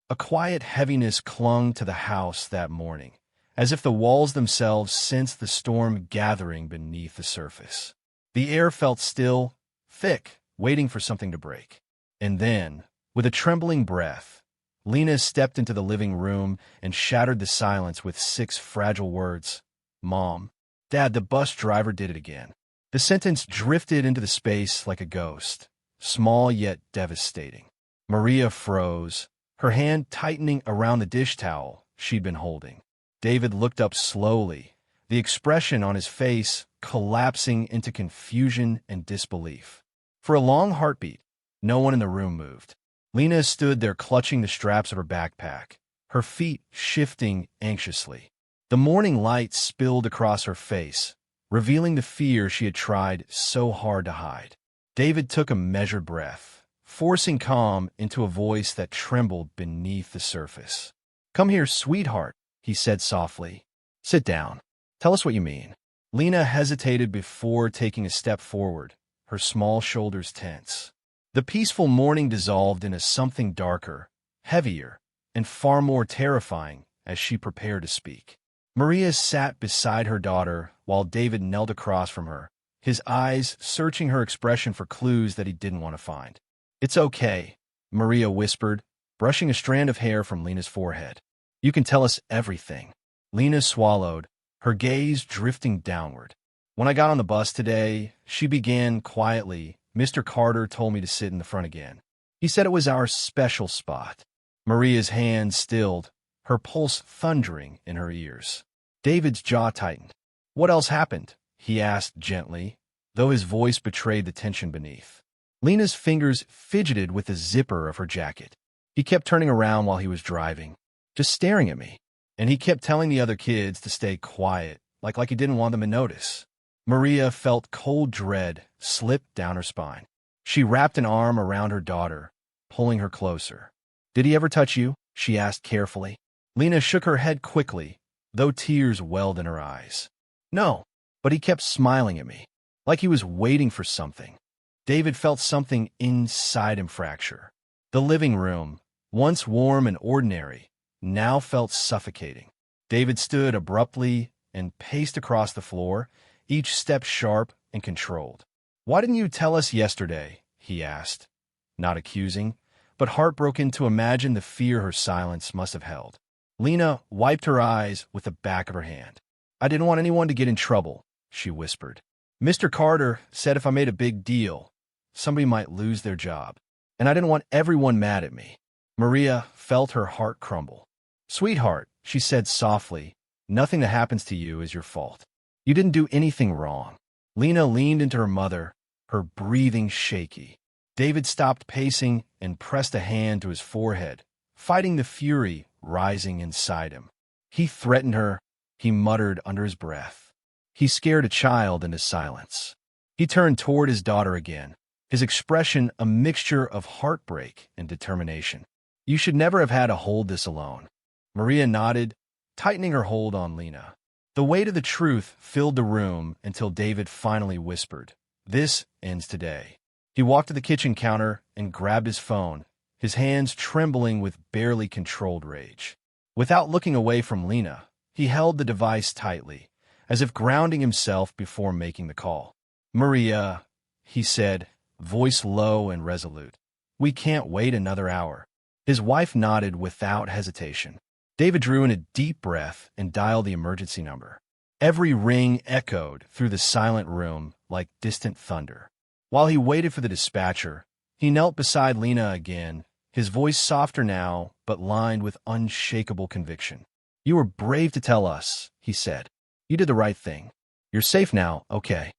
A quiet heaviness clung to the house that morning, as if the walls themselves sensed the storm gathering beneath the surface. The air felt still, thick, waiting for something to break. And then, with a trembling breath, Lena stepped into the living room and shattered the silence with 6 fragile words. "Mom, Dad, the bus driver did it again." The sentence drifted into the space like a ghost, small yet devastating. Maria froze, her hand tightening around the dish towel she'd been holding. David looked up slowly, the expression on his face collapsing into confusion and disbelief. For a long heartbeat, no one in the room moved. Lena stood there clutching the straps of her backpack, her feet shifting anxiously. The morning light spilled across her face, revealing the fear she had tried so hard to hide. David took a measured breath, forcing calm into a voice that trembled beneath the surface. "Come here, sweetheart," he said softly. "Sit down. Tell us what you mean." Lena hesitated before taking a step forward, her small shoulders tense. The peaceful morning dissolved into something darker, heavier, and far more terrifying as she prepared to speak. Maria sat beside her daughter while David knelt across from her, his eyes searching her expression for clues that he didn't want to find. "It's okay," Maria whispered, brushing a strand of hair from Lena's forehead. "You can tell us everything." Lena swallowed, her gaze drifting downward. "When I got on the bus today," she began quietly, "Mr. Carter told me to sit in the front again. He said it was our special spot." Maria's hand stilled, her pulse thundering in her ears. David's jaw tightened. "What else happened?" he asked gently, though his voice betrayed the tension beneath. Lena's fingers fidgeted with the zipper of her jacket. "He kept turning around while he was driving, just staring at me. And he kept telling the other kids to stay quiet, like he didn't want them to notice." Maria felt cold dread slip down her spine. She wrapped an arm around her daughter, pulling her closer. "Did he ever touch you?" she asked carefully. Lena shook her head quickly, though tears welled in her eyes. "No, but he kept smiling at me, like he was waiting for something." David felt something inside him fracture. The living room, once warm and ordinary, now felt suffocating. David stood abruptly and paced across the floor, each step sharp and controlled. "Why didn't you tell us yesterday?" he asked, not accusing, but heartbroken to imagine the fear her silence must have held. Lena wiped her eyes with the back of her hand. "I didn't want anyone to get in trouble," she whispered. "Mr. Carter said if I made a big deal, somebody might lose their job, and I didn't want everyone mad at me." Maria felt her heart crumble. "Sweetheart," she said softly, "nothing that happens to you is your fault. You didn't do anything wrong." Lena leaned into her mother, her breathing shaky. David stopped pacing and pressed a hand to his forehead, fighting the fury rising inside him. "He threatened her," he muttered under his breath. "He scared a child into silence." He turned toward his daughter again, his expression a mixture of heartbreak and determination. "You should never have had to hold this alone." Maria nodded, tightening her hold on Lena. The weight of the truth filled the room until David finally whispered, "This ends today." He walked to the kitchen counter and grabbed his phone, his hands trembling with barely controlled rage. Without looking away from Lena, he held the device tightly, as if grounding himself before making the call. "Maria," he said, voice low and resolute, "we can't wait another hour." His wife nodded without hesitation. David drew in a deep breath and dialed the emergency number. Every ring echoed through the silent room like distant thunder. While he waited for the dispatcher, he knelt beside Lena again, his voice softer now, but lined with unshakable conviction. "You were brave to tell us," he said. "You did the right thing. You're safe now, okay?"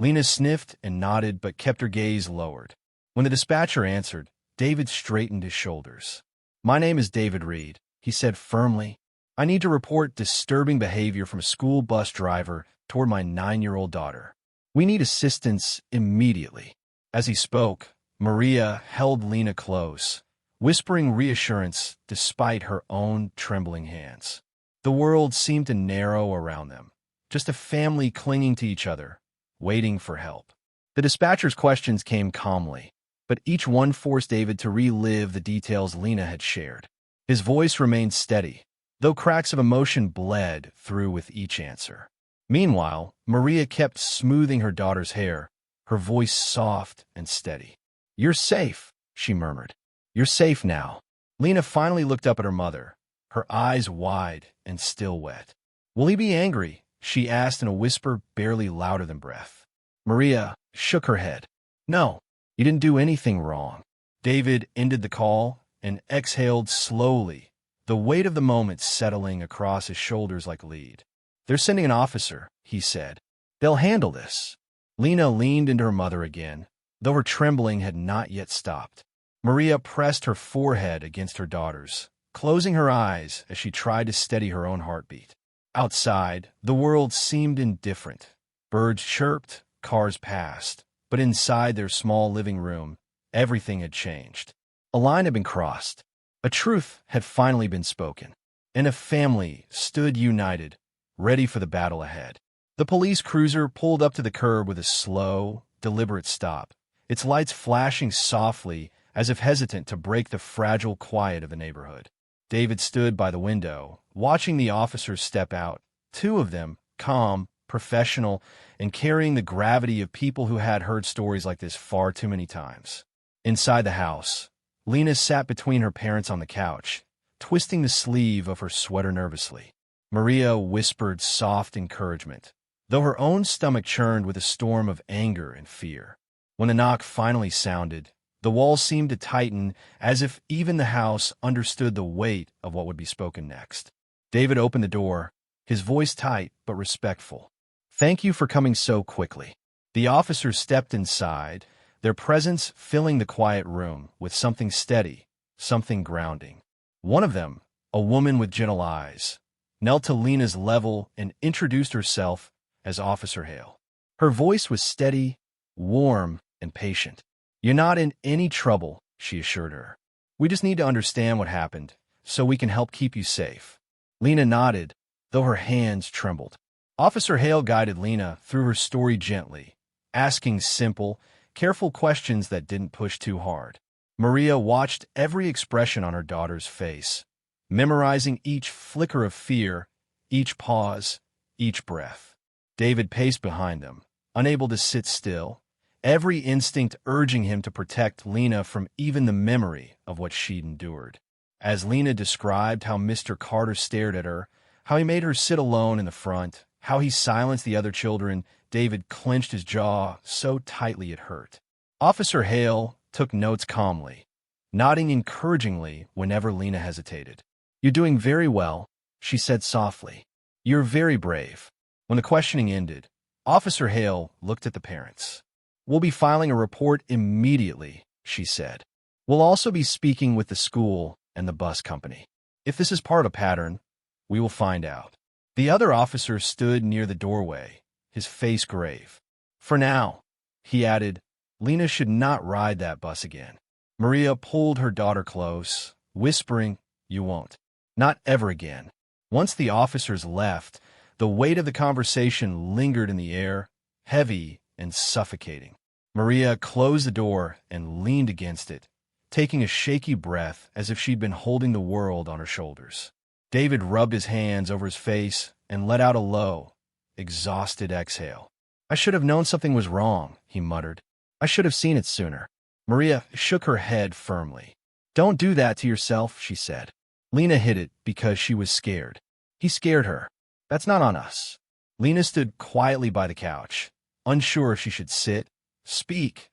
Lena sniffed and nodded but kept her gaze lowered. When the dispatcher answered, David straightened his shoulders. "My name is David Reed," he said firmly. "I need to report disturbing behavior from a school bus driver toward my 9-year-old daughter. We need assistance immediately." As he spoke, Maria held Lena close, whispering reassurance despite her own trembling hands. The world seemed to narrow around them, just a family clinging to each other, waiting for help. The dispatcher's questions came calmly, but each one forced David to relive the details Lena had shared. His voice remained steady, though cracks of emotion bled through with each answer. Meanwhile, Maria kept smoothing her daughter's hair, her voice soft and steady. "You're safe," she murmured. "You're safe now." Lena finally looked up at her mother, her eyes wide and still wet. "Will he be angry?" she asked in a whisper barely louder than breath. Maria shook her head. "No, you didn't do anything wrong." David ended the call and exhaled slowly, the weight of the moment settling across his shoulders like lead. "They're sending an officer," he said. "They'll handle this." Lena leaned into her mother again, though her trembling had not yet stopped. Maria pressed her forehead against her daughter's, closing her eyes as she tried to steady her own heartbeat. Outside, the world seemed indifferent. Birds chirped, cars passed, but inside their small living room, everything had changed. A line had been crossed. A truth had finally been spoken. And a family stood united, ready for the battle ahead. The police cruiser pulled up to the curb with a slow, deliberate stop, its lights flashing softly as if hesitant to break the fragile quiet of the neighborhood. David stood by the window, watching the officers step out, two of them, calm, professional, and carrying the gravity of people who had heard stories like this far too many times. Inside the house, Lena sat between her parents on the couch, twisting the sleeve of her sweater nervously. Maria whispered soft encouragement, though her own stomach churned with a storm of anger and fear. When the knock finally sounded, the walls seemed to tighten, as if even the house understood the weight of what would be spoken next. David opened the door, his voice tight but respectful. "Thank you for coming so quickly." The officers stepped inside, their presence filling the quiet room with something steady, something grounding. One of them, a woman with gentle eyes, knelt to Lena's level and introduced herself as Officer Hale. Her voice was steady, warm, and patient. "You're not in any trouble," she assured her. "We just need to understand what happened, so we can help keep you safe." Lena nodded, though her hands trembled. Officer Hale guided Lena through her story gently, asking simple, careful questions that didn't push too hard. Maria watched every expression on her daughter's face, memorizing each flicker of fear, each pause, each breath. David paced behind them, unable to sit still, every instinct urging him to protect Lena from even the memory of what she'd endured. As Lena described how Mr. Carter stared at her, how he made her sit alone in the front, how he silenced the other children, David clenched his jaw so tightly it hurt. Officer Hale took notes calmly, nodding encouragingly whenever Lena hesitated. "You're doing very well," she said softly. "You're very brave." When the questioning ended, Officer Hale looked at the parents. "We'll be filing a report immediately," she said. "We'll also be speaking with the school and the bus company. If this is part of a pattern, we will find out." The other officer stood near the doorway, his face grave. "For now," he added, "Lena should not ride that bus again." Maria pulled her daughter close, whispering, "You won't. Not ever again." Once the officers left, the weight of the conversation lingered in the air, heavy and suffocating. Maria closed the door and leaned against it, taking a shaky breath as if she'd been holding the world on her shoulders. David rubbed his hands over his face and let out a low, exhausted exhale. "I should have known something was wrong," he muttered. "I should have seen it sooner." Maria shook her head firmly. "Don't do that to yourself," she said. Lena hid it because she was scared. He scared her. That's not on us. Lena stood quietly by the couch, unsure if she should sit, speak,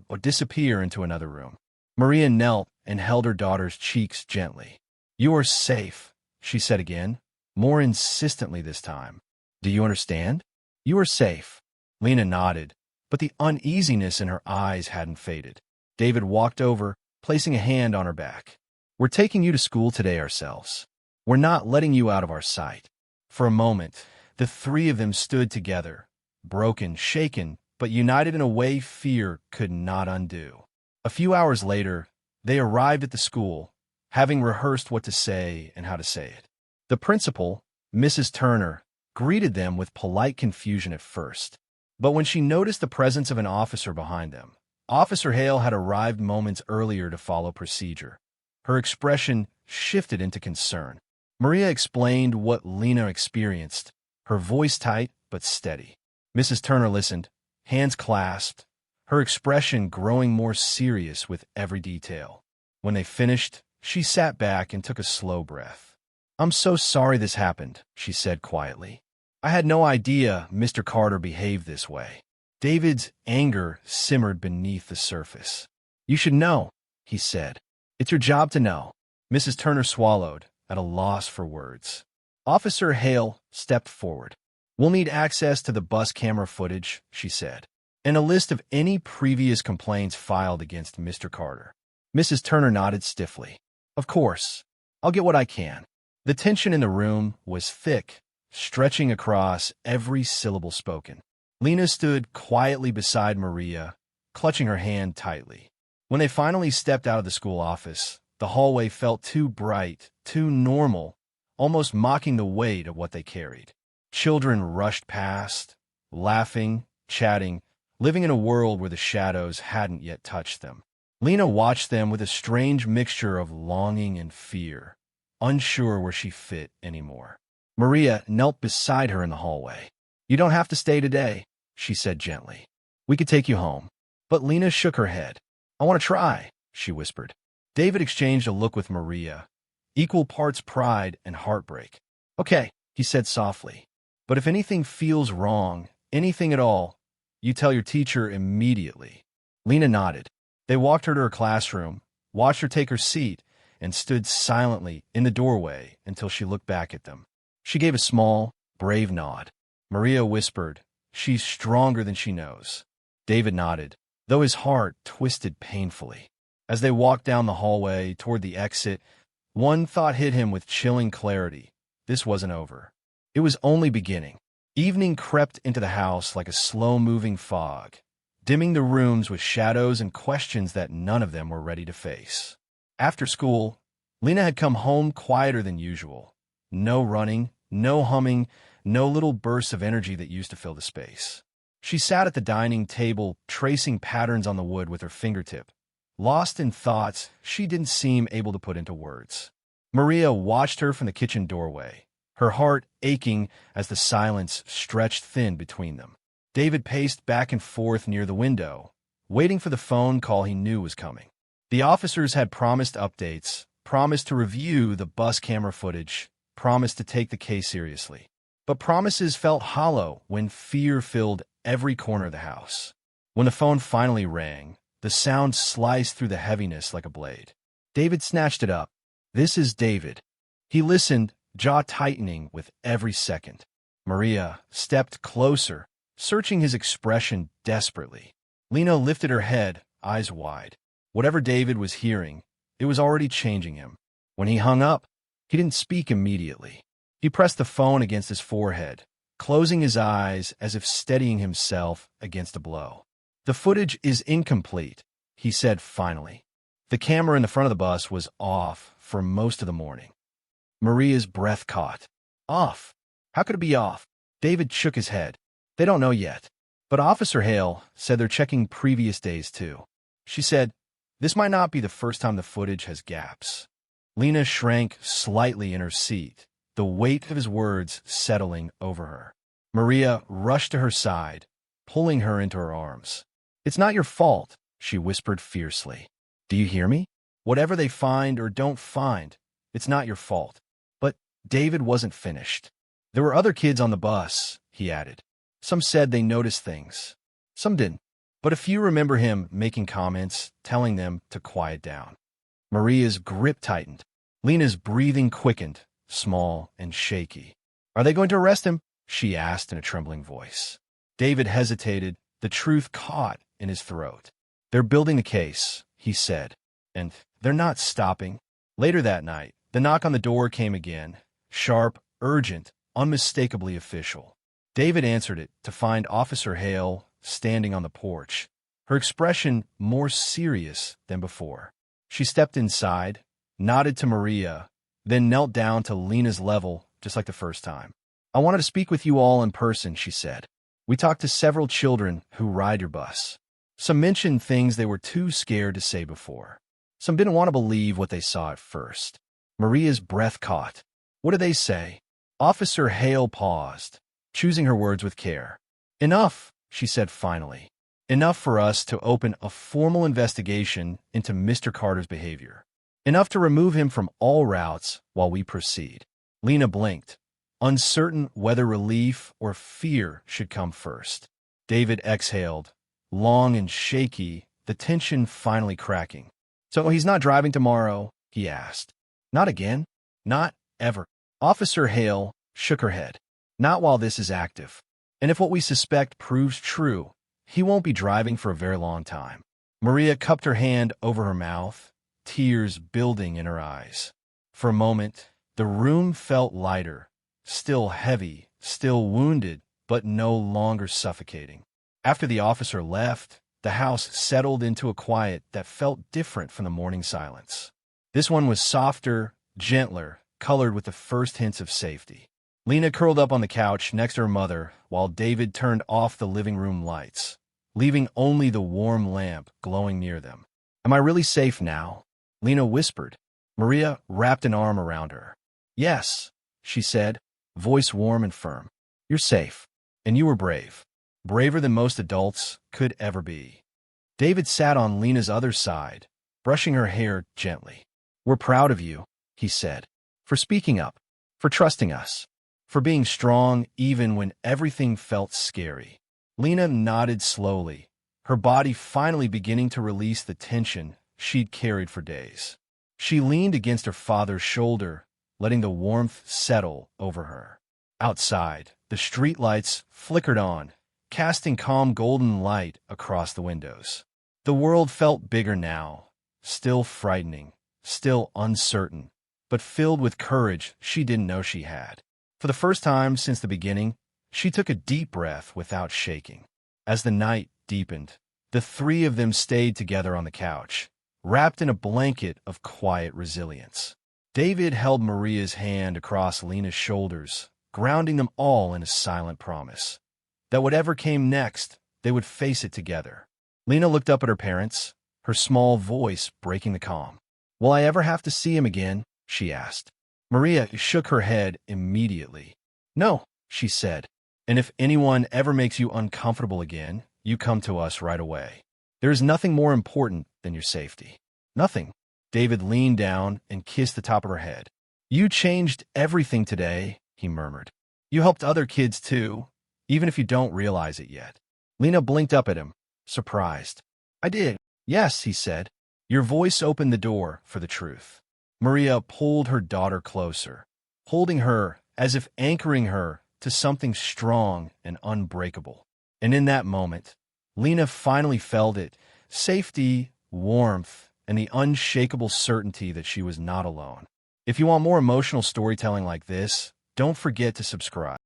or disappear into another room. Maria knelt and held her daughter's cheeks gently. "You are safe," she said again, more insistently this time. "Do you understand? You are safe." Lena nodded, but the uneasiness in her eyes hadn't faded. David walked over, placing a hand on her back. "We're taking you to school today ourselves. We're not letting you out of our sight." For a moment, the three of them stood together, broken, shaken, but united in a way fear could not undo. A few hours later, they arrived at the school, having rehearsed what to say and how to say it. The principal, Mrs. Turner, greeted them with polite confusion at first. But when she noticed the presence of an officer behind them, Officer Hale had arrived moments earlier to follow procedure. Her expression shifted into concern. Maria explained what Lena experienced, her voice tight but steady. Mrs. Turner listened, hands clasped, her expression growing more serious with every detail. When they finished, she sat back and took a slow breath. "I'm so sorry this happened," she said quietly. "I had no idea Mr. Carter behaved this way." David's anger simmered beneath the surface. "You should know," he said. "It's your job to know." Mrs. Turner swallowed, at a loss for words. Officer Hale stepped forward. "We'll need access to the bus camera footage," she said, "and a list of any previous complaints filed against Mr. Carter." Mrs. Turner nodded stiffly. "Of course. I'll get what I can." The tension in the room was thick, stretching across every syllable spoken. Lena stood quietly beside Maria, clutching her hand tightly. When they finally stepped out of the school office, the hallway felt too bright, too normal, almost mocking the weight of what they carried. Children rushed past, laughing, chatting, living in a world where the shadows hadn't yet touched them. Lena watched them with a strange mixture of longing and fear, unsure where she fit anymore. Maria knelt beside her in the hallway. "You don't have to stay today," she said gently. "We could take you home." But Lena shook her head. "I want to try," she whispered. David exchanged a look with Maria, equal parts pride and heartbreak. "Okay," he said softly. "But if anything feels wrong, anything at all, you tell your teacher immediately." Lena nodded. They walked her to her classroom, watched her take her seat, and stood silently in the doorway until she looked back at them. She gave a small, brave nod. Maria whispered, "She's stronger than she knows." David nodded, though his heart twisted painfully. As they walked down the hallway toward the exit, one thought hit him with chilling clarity. This wasn't over. It was only beginning. Evening crept into the house like a slow-moving fog, dimming the rooms with shadows and questions that none of them were ready to face. After school, Lena had come home quieter than usual. No running, no humming, no little bursts of energy that used to fill the space. She sat at the dining table, tracing patterns on the wood with her fingertip, lost in thoughts she didn't seem able to put into words. Maria watched her from the kitchen doorway, her heart aching as the silence stretched thin between them. David paced back and forth near the window, waiting for the phone call he knew was coming. The officers had promised updates, promised to review the bus camera footage, promised to take the case seriously. But promises felt hollow when fear filled every corner of the house. When the phone finally rang, the sound sliced through the heaviness like a blade. David snatched it up. "This is David." He listened, jaw tightening with every second. Maria stepped closer, searching his expression desperately. Lena lifted her head, eyes wide. Whatever David was hearing, it was already changing him. When he hung up, he didn't speak immediately. He pressed the phone against his forehead, closing his eyes as if steadying himself against a blow. "The footage is incomplete," he said finally. The camera in the front of the bus was off for most of the morning. Maria's breath caught. "Off? How could it be off?" David shook his head. "They don't know yet. But Officer Hale said they're checking previous days too." She said, "This might not be the first time the footage has gaps." Lena shrank slightly in her seat, the weight of his words settling over her. Maria rushed to her side, pulling her into her arms. "It's not your fault," she whispered fiercely. "Do you hear me? Whatever they find or don't find, it's not your fault." But David wasn't finished. "There were other kids on the bus," he added. "Some said they noticed things. Some didn't. But a few remember him making comments, telling them to quiet down." Maria's grip tightened. Lena's breathing quickened, small and shaky. "Are they going to arrest him?" she asked in a trembling voice. David hesitated, the truth caught in his throat. "They're building the case," he said, "and they're not stopping." Later that night, the knock on the door came again, sharp, urgent, unmistakably official. David answered it to find Officer Hale standing on the porch, her expression more serious than before. She stepped inside, nodded to Maria, then knelt down to Lena's level just like the first time. "I wanted to speak with you all in person," she said. "We talked to several children who ride your bus. Some mentioned things they were too scared to say before. Some didn't want to believe what they saw at first. Maria's breath caught. What do they say? Officer Hale paused, choosing her words with care. Enough, she said finally. Enough for us to open a formal investigation into Mr. Carter's behavior. Enough to remove him from all routes while we proceed. Lena blinked, uncertain whether relief or fear should come first. David exhaled, long and shaky, the tension finally cracking. So he's not driving tomorrow? He asked. Not again? Not ever. Officer Hale shook her head. Not while this is active. And if what we suspect proves true, he won't be driving for a very long time. Maria cupped her hand over her mouth, tears building in her eyes. For a moment, the room felt lighter, still heavy, still wounded, but no longer suffocating. After the officer left, the house settled into a quiet that felt different from the morning silence. This one was softer, gentler, colored with the first hints of safety. Lena curled up on the couch next to her mother while David turned off the living room lights, leaving only the warm lamp glowing near them. Am I really safe now? Lena whispered. Maria wrapped an arm around her. Yes, she said, voice warm and firm. You're safe. And you were brave. Braver than most adults could ever be. David sat on Lena's other side, brushing her hair gently. We're proud of you, he said, for speaking up, for trusting us, for being strong even when everything felt scary. Lena nodded slowly, her body finally beginning to release the tension she'd carried for days. She leaned against her father's shoulder, letting the warmth settle over her. Outside, the streetlights flickered on, casting calm golden light across the windows. The world felt bigger now, still frightening, still uncertain, but filled with courage she didn't know she had. For the first time since the beginning, she took a deep breath without shaking. As the night deepened, the three of them stayed together on the couch, wrapped in a blanket of quiet resilience. David held Maria's hand across Lena's shoulders, grounding them all in a silent promise that whatever came next, they would face it together. Lena looked up at her parents, her small voice breaking the calm. Will I ever have to see him again? She asked. Maria shook her head immediately. No, she said, and if anyone ever makes you uncomfortable again, you come to us right away. There is nothing more important than your safety. Nothing. David leaned down and kissed the top of her head. You changed everything today, he murmured. You helped other kids too, even if you don't realize it yet. Lena blinked up at him, surprised. I did. Yes, he said. Your voice opened the door for the truth. Maria pulled her daughter closer, holding her as if anchoring her to something strong and unbreakable. And in that moment, Lena finally felt it, safety, warmth, and the unshakable certainty that she was not alone. If you want more emotional storytelling like this, don't forget to subscribe.